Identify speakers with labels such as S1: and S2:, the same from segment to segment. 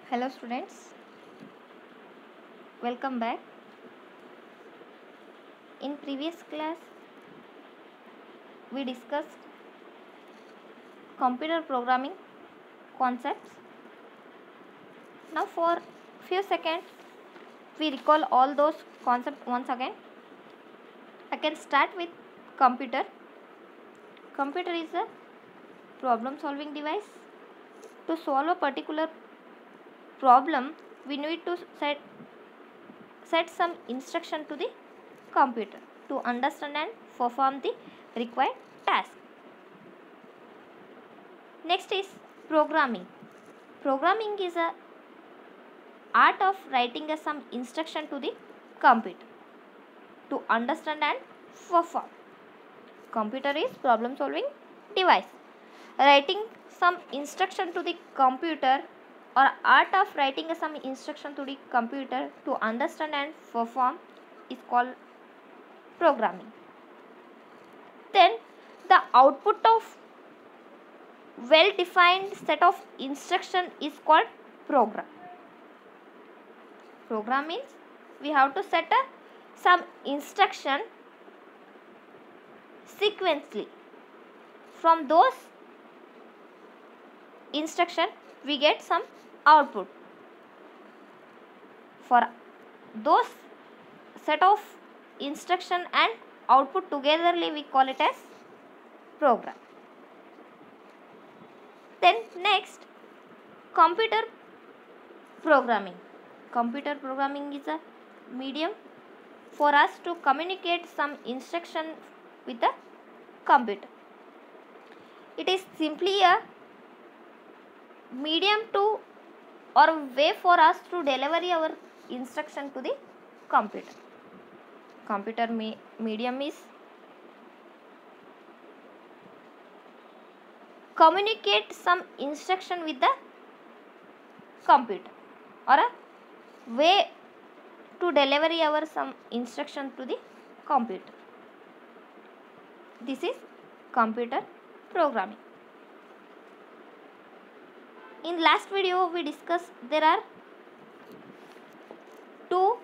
S1: Hello students, welcome back. In previous class we discussed computer programming concepts. Now for few seconds we recall all those concepts once again. I can start with computer. Computer is a problem solving device. To solve a particular problem we need to set some instruction to the computer to understand and perform the required task. Next is programming. Programming is a art of writing some instruction to the computer to understand and perform. Computer is problem solving device. Writing some instruction to the computer or art of writing some instruction to the computer to understand and perform is called programming. Then the output of well defined set of instruction is called program. Program means we have to set some instruction sequentially. From those instruction we get some output. For those set of instruction and output togetherly we call it as program. Then next, computer programming. Computer programming is a medium for us to communicate some instruction with the computer. It is simply a medium to or a way for us to deliver our instruction to the computer. Computer medium is communicate some instruction with the computer or a way to deliver our some instruction to the computer. This is computer programming. In last video we discussed there are two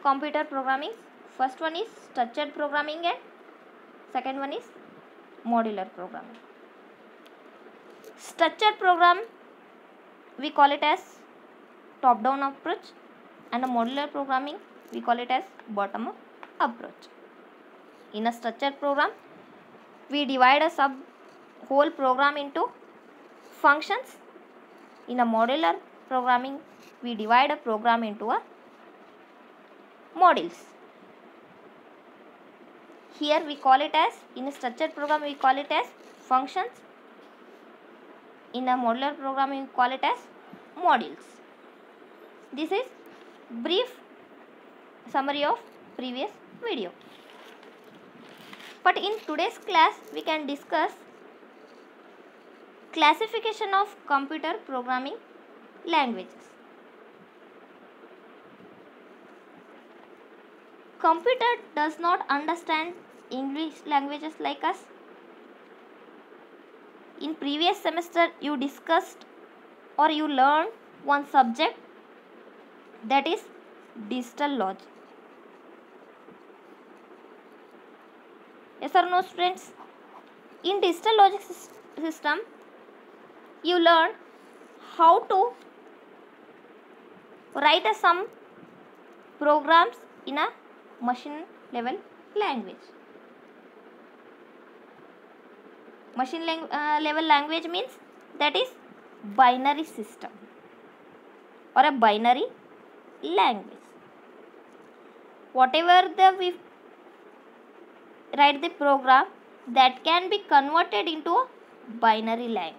S1: computer programming. First one is structured programming and second one is modular programming. Structured program we call it as top down approach and a modular programming we call it as bottom up approach. In a structured program we divide a whole program into functions. In a modular programming we divide a program into a modules. Here we call it as, in a structured program we call it as functions. In a modular program we call it as modules. This is brief summary of previous video. But in today's class we can discuss classification of computer programming languages. Computer does not understand English languages like us. In previous semester you discussed or you learned one subject, that is digital logic. Yes or no students? In digital logic system you learn how to write some programs in a machine level language. Machine level language means that is binary system or a binary language. Whatever we write the program, that can be converted into a binary language.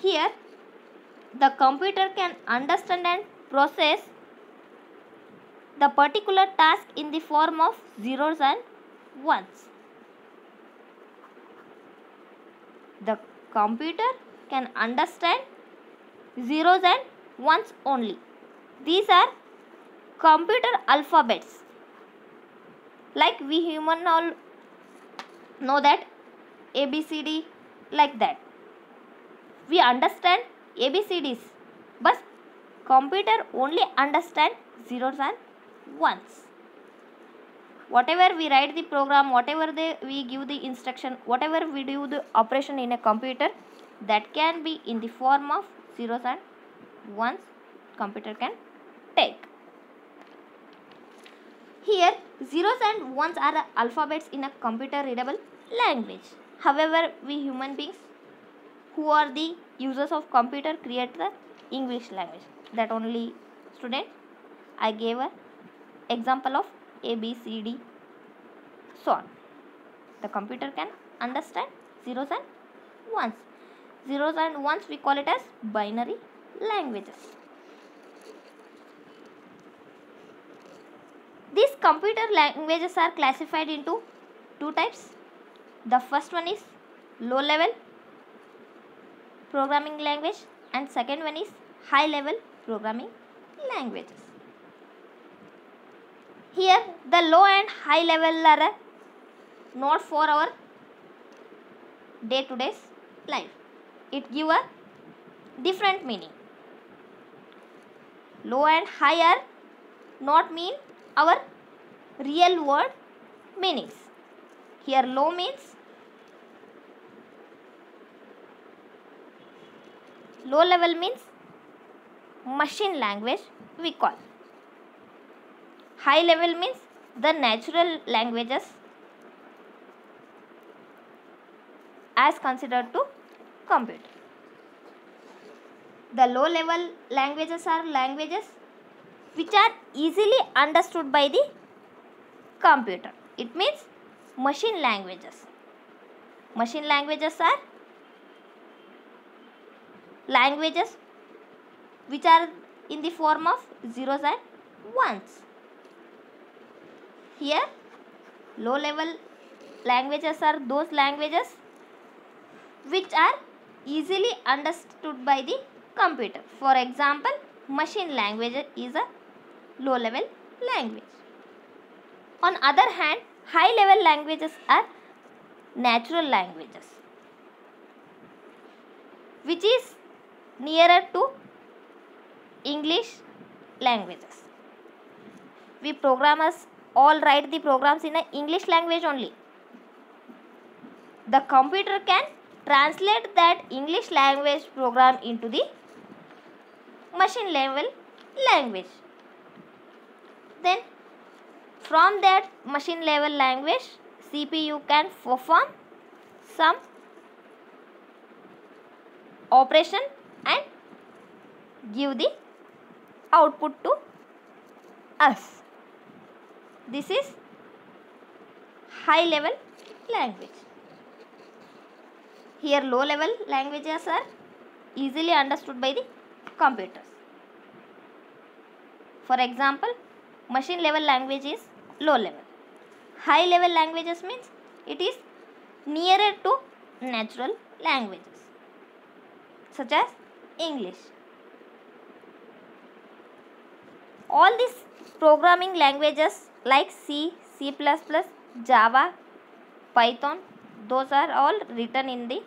S1: Here the computer can understand and process the particular task in the form of zeros and ones. The computer can understand zeros and ones only. These are computer alphabets. Like we human all know that ABCD, like that. we understand ABCDs, but computer only understand zeros and ones. Whatever we write the program, whatever we give the instruction, whatever we do the operation in a computer, that can be in the form of zeros and ones computer can take. Here zeros and ones are the alphabets in a computer readable language. However, we human beings who are the users of computer create the English language. That only student I gave a example of ABCD. So on. The computer can understand zeros and ones. Zeros and ones we call it as binary languages. These computer languages are classified into two types. The first one is low level programming language and second one is high level programming languages. Here the low and high level are not for our day to day life. It gives a different meaning. Low and high are not mean our real word meanings. Here low means low level means machine language we call. High level means the natural languages as considered to computer. The low level languages are languages which are easily understood by the computer. It means machine languages. Machine languages are languages which are in the form of zeros and ones. Here low level languages are those languages which are easily understood by the computer. For example, machine language is a low level language. On other hand, high level languages are natural languages which is nearer to English languages. We programmers all write the programs in a English language only. The computer can translate that English language program into the machine level language. Then from that machine level language, CPU can perform some operation and give the output to us. This is high level language. Here low level languages are easily understood by the computers. For example, machine level language is low level. High level languages means it is nearer to natural languages such as English. All these programming languages like C, C++, Java, Python, those are all written in the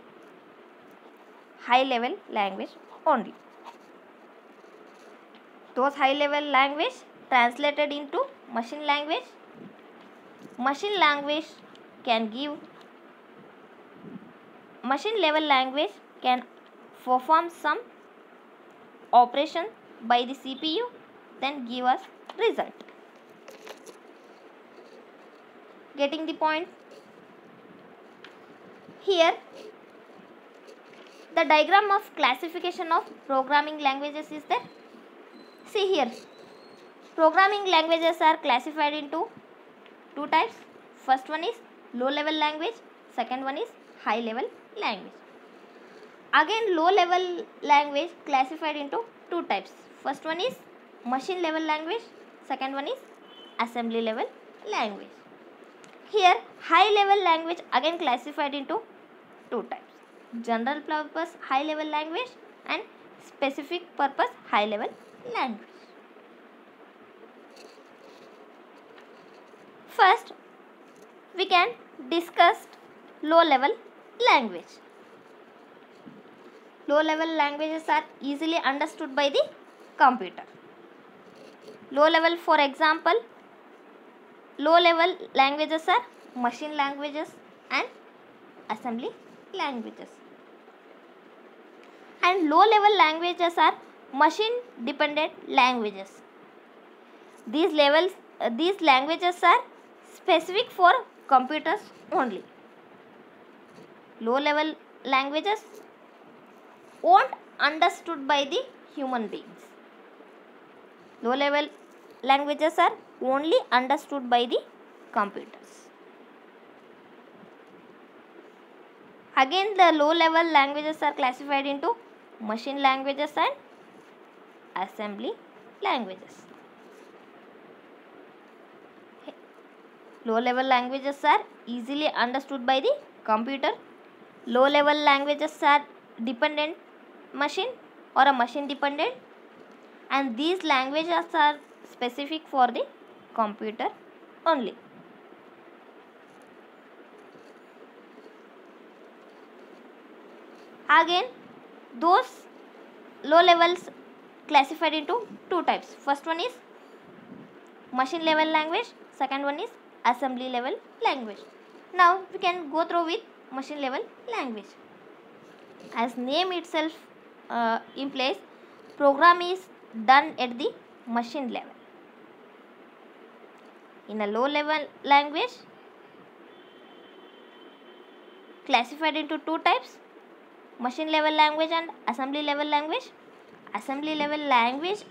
S1: high level language only. Those high level language translated into machine language. Machine language can give, machine level language can perform some operation by the CPU, then give us result. Getting the point? Here the diagram of classification of programming languages is there. See here, programming languages are classified into two types. First one is low level language, second one is high level language. Again low level language classified into two types. First one is machine level language, second one is assembly level language. Here high level language again classified into two types. General purpose high level language and specific purpose high level language. First we can discuss low level language. Low level languages are easily understood by the computer. Low level, for example, low level languages are machine languages and assembly languages. And low level languages are machine dependent languages. These languages are specific for computers only. Low level languages won't understood by the human beings. Low level languages are only understood by the computers. Again, the low level languages are classified into machine languages and assembly languages. Low level languages are easily understood by the computer. Low level languages are dependent machine or a machine dependent, and these languages are specific for the computer only. Again, those low levels classified into two types. First one is machine level language, second one is assembly level language. Now we can go through with machine level language. As name itself implies, program is done at the machine level. In a low level language, classified into two types, machine level language and assembly level language. Assembly level language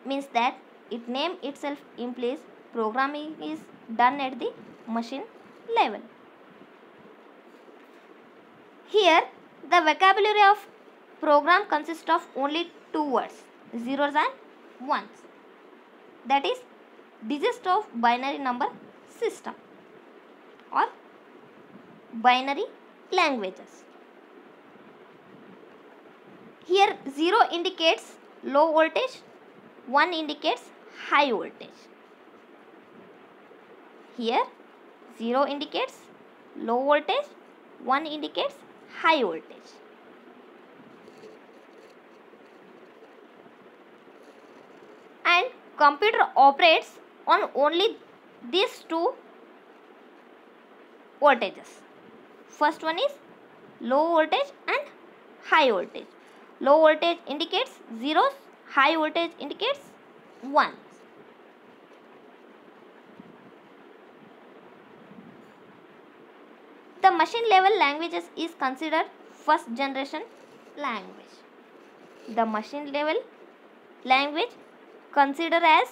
S1: means that its name itself implies programming is done at the machine level. Here, the vocabulary of program consists of only two words, zeros and ones. That is, digits of binary number system or binary languages. Here, 0 indicates low voltage, 1 indicates high voltage. Here, 0 indicates low voltage, 1 indicates high voltage. And computer operates on only these two voltages. First one is low voltage and high voltage. Low voltage indicates zeros, high voltage indicates ones. The machine level languages is considered first generation language. The machine level language considered as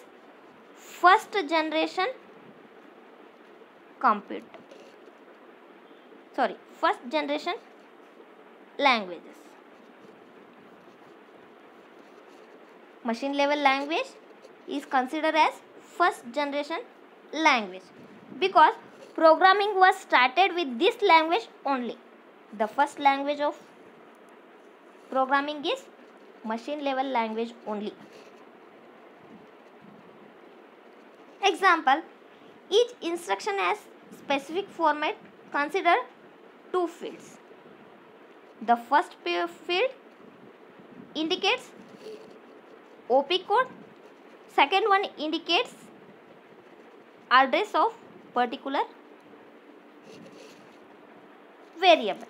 S1: first generation first generation languages. Machine level language is considered as first generation language because programming was started with this language only. The first language of programming is machine level language only. Example, each instruction has specific format. Consider two fields. The first field indicates OP code. Second one indicates address of particular variable.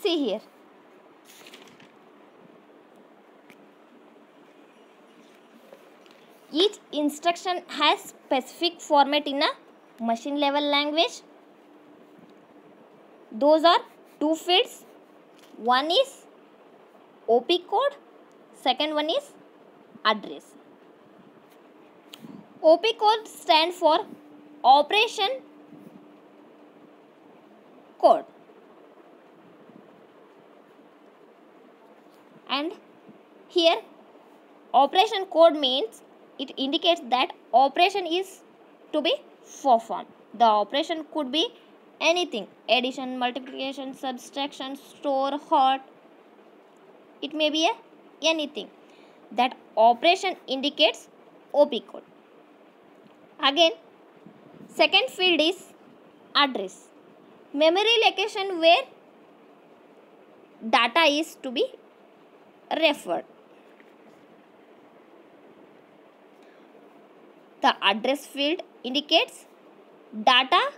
S1: See here. Each instruction has specific format in a machine level language. Those are two fields. One is OP code, second one is address. OP code stands for operation code, and here operation code means it indicates that operation is to be performed. The operation could be anything: addition, multiplication, subtraction, store, sort. It may be anything. That operation indicates OP code. Again, Second field is address. Memory location where data is to be referred. The address field indicates data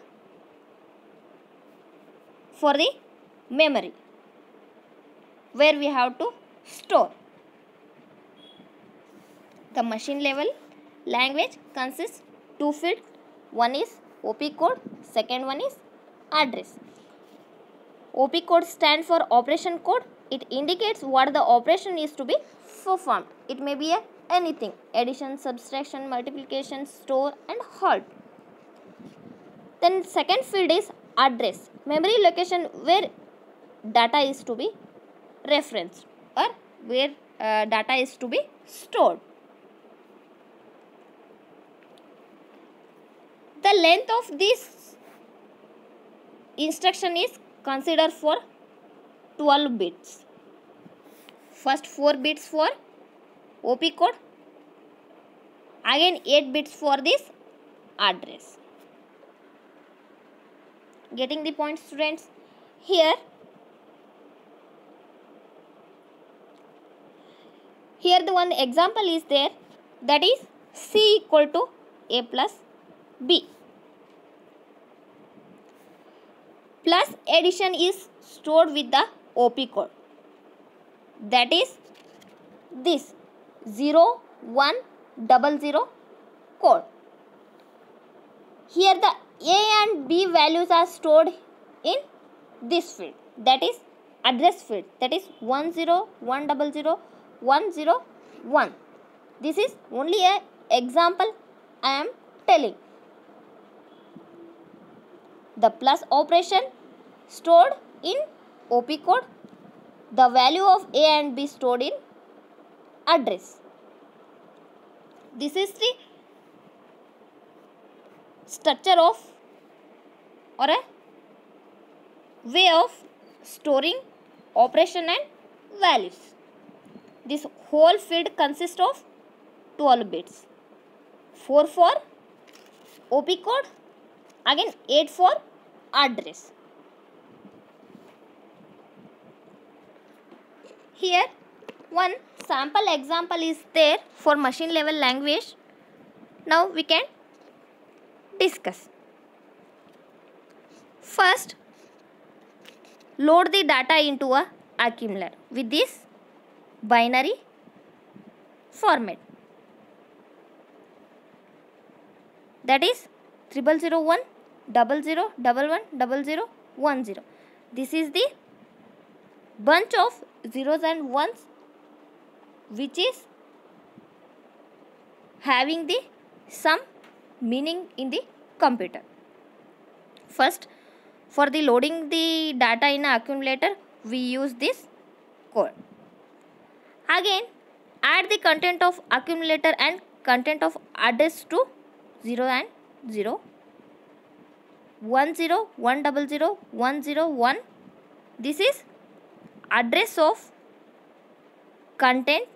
S1: for the memory where we have to store. The machine level language consists two fields. One is OP code, second one is address. OP code stands for operation code. It indicates what the operation is to be performed. It may be anything: addition, subtraction, multiplication, store and halt. Then second field is address. Memory location where data is to be referenced or where data is to be stored. The length of this instruction is considered for 12 bits. First 4 bits for OP code, again 8 bits for this address. Getting the point, students? Here the one example is there, that is C equal to A plus B. Plus addition is stored with the OP code, that is this 0100 code. Here the A and B values are stored in this field, that is address field, that is 10100 This is only an example I am telling. The plus operation stored in OP code, the value of A and B stored in address. This is the structure of or a way of storing operation and values. This whole field consists of 12 bits. 4 for OP code, again 8 for address. Here one sample example is there for machine level language. Now we can discuss. First, load the data into a accumulator with this binary format, that is 0001 00 11 00 10. This is the bunch of zeros and ones which is having the some meaning in the computer. First, for the loading the data in an accumulator, we use this code. Again, add the content of accumulator and content of address to 0 and 0, 10 100 101. This is address of content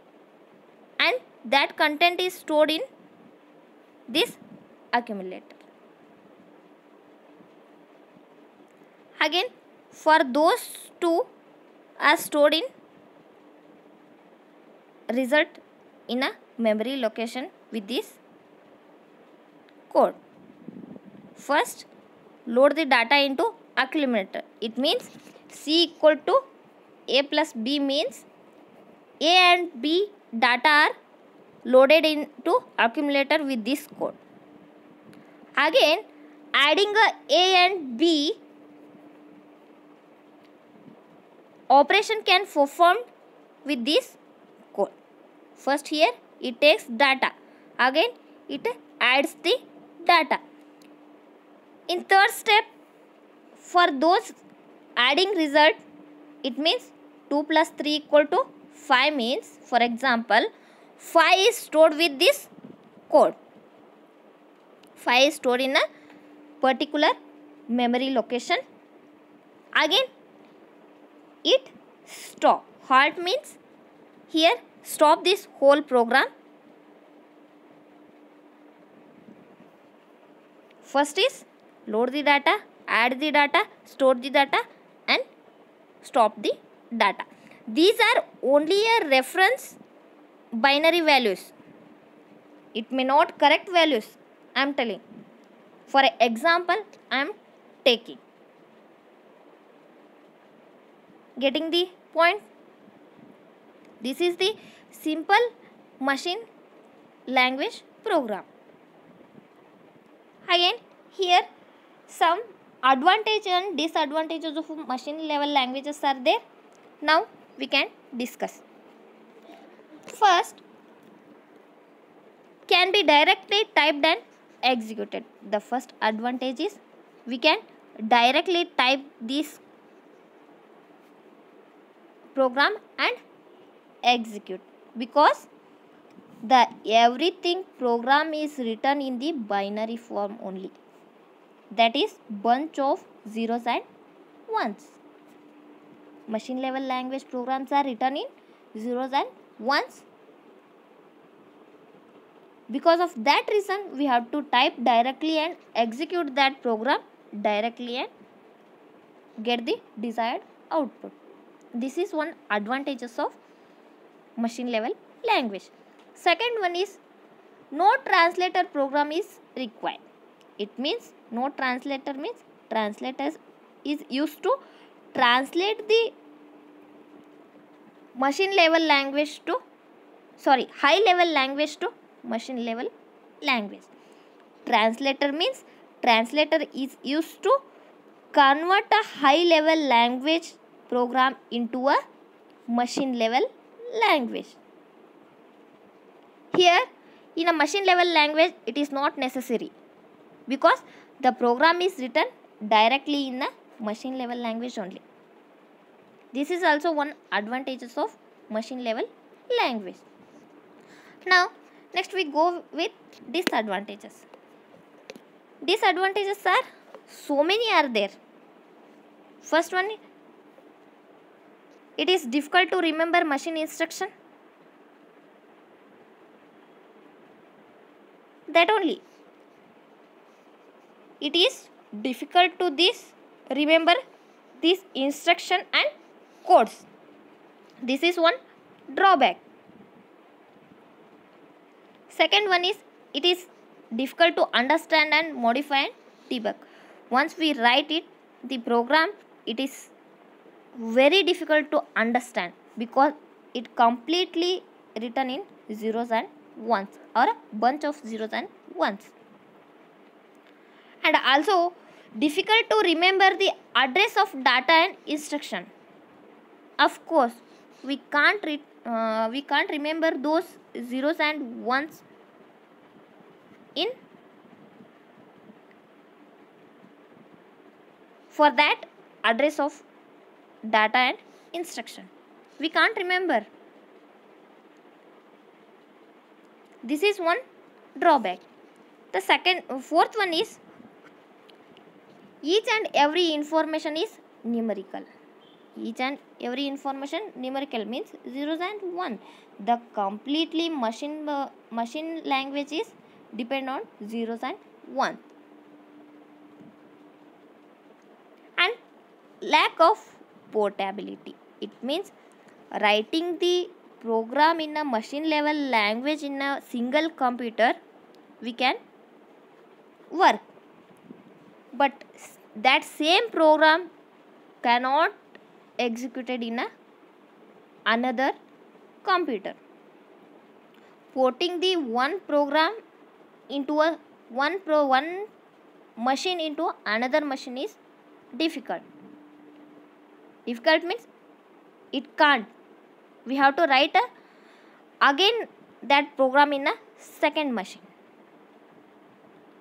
S1: and that content is stored in this accumulator. Again, for those two are stored in result in a memory location with this code. First, load the data into accumulator. It means C equal to A plus B means A and B data are loaded into accumulator with this code. Again, adding A and B operation can perform with this code. First here it takes data, again it adds the data. In third step, for those adding result, it means 2 plus 3 equal to 5 means, for example, 5 is stored with this code. 5 is stored in a particular memory location. Again, it stop. Halt means here stop this whole program. First is load the data, add the data, store the data and stop the data. These are only a reference binary values. It may not correct values, I am telling. For example, I am taking. Getting the point? This is the simple machine language program. Again, here some advantage and disadvantages of machine level languages are there. Now we can discuss. First, can be directly typed and executed. The first advantage is we can directly type this program and execute, because the everything program is written in the binary form only, that is bunch of zeros and ones. Machine level language programs are written in zeros and ones. Because of that reason, we have to type directly and execute that program directly and get the desired output. This is one advantages of machine level language. Second one is no translator program is required. It means no translator means translator is used to translate the machine level language to high level language to machine level language. Translator means translator is used to convert a high level language program into a machine level language. Here in a machine level language it is not necessary, because the program is written directly in the machine level language only. This is also one advantages of machine level language. Now next we go with disadvantages. Disadvantages are so many are there. First one, it is difficult to remember machine instruction. That only. It is difficult to remember this instruction and codes. This is one drawback. Second one is it is difficult to understand and modify and debug. Once we write it, the program, it is very difficult to understand, because it completely written in zeros and ones, or a bunch of zeros and ones. And also difficult to remember the address of data and instruction. Of course, we can't remember those zeros and ones in. For that address of data and instruction, we can't remember. This is one drawback. The fourth one is each and every information is numerical. Each and every information numerical means zeros and one. The completely machine language is depend on zeros and one. And lack of portability. It means writing the program in a machine level language in a single computer, we can work, but that same program cannot executed in another computer. Porting the one program into one machine into another machine is difficult. Difficult means it can't. We have to write again that program in a second machine.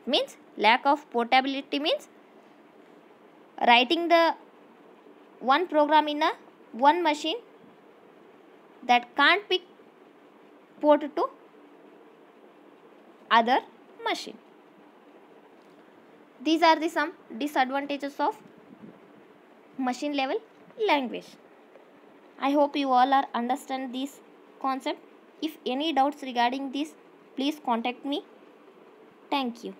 S1: Means lack of portability means writing the one program in one machine that can't be ported to other machine. These are the some disadvantages of machine level language. I hope you all are understand this concept. If any doubts regarding this, please contact me. Thank you.